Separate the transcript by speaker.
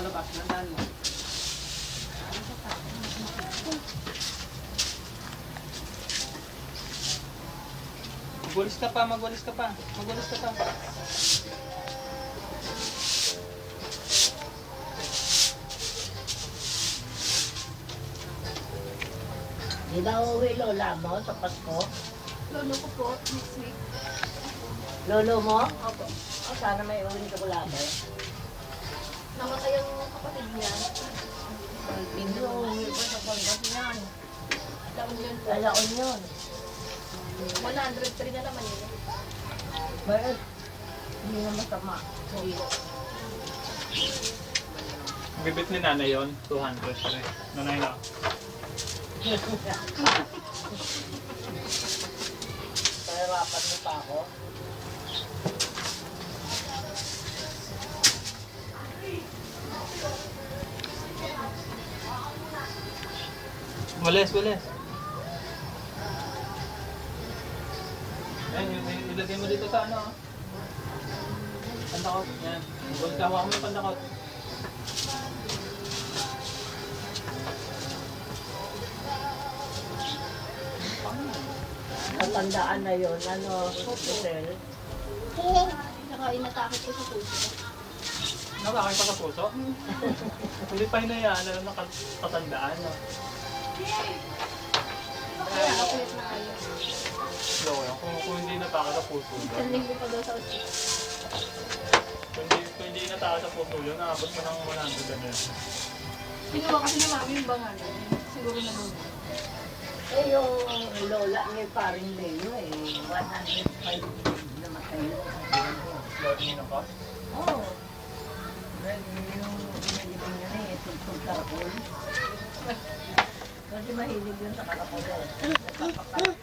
Speaker 1: palabas. Nandaan mo. Magulis ka pa, magulis ka pa. Magulis ka pa.
Speaker 2: Di ba uuwi lola mo sa Pasko?
Speaker 3: Lolo ko po, next week.
Speaker 2: Lolo mo?
Speaker 3: Opo.
Speaker 2: Oh, sana may uwi ka Bulacan.
Speaker 3: Namatay ang kapatid niya.
Speaker 2: Hindi uuwi pa sa Pangasinan.
Speaker 3: Laon yun po.
Speaker 2: Alaon yun.
Speaker 3: 103 na naman yun.
Speaker 2: Bakit? Hindi na masama. Hindi.
Speaker 1: Bibit ni nanay yun, 200 rin. Nanay na.
Speaker 2: Pahirapan mo pa ako.
Speaker 1: Walis, walis. Ayan, ilagay mo dito sa ano. Pandakot. Yan. Huwag hawakan mo yung pandakot.
Speaker 2: Natandaan na yun. Ano, hotel.
Speaker 3: Saka inatake ko sa puso.
Speaker 1: Nakakain pa sa puso? Hindi pa hinayaan na nakatandaan. No?
Speaker 3: Kaya nakulit na kayo.
Speaker 1: Slow yan. Kung hindi nataka sa puso yun.
Speaker 3: Isang linggo pa daw sa ulit.
Speaker 1: Kung hindi nataka sa puso yun, nakabot mo ng 100 na yun.
Speaker 3: Kinuha kasi ni mami yung bangalan. Siguro na nun.
Speaker 2: Eh, yung lola ni paring Leo eh, 105 namatay yun.
Speaker 1: Lagi na ka?
Speaker 2: Oo. Well, yung inilibing niya na eh, tugtog karakol. Kasi mahilig yun sa karakol. Nagpapakat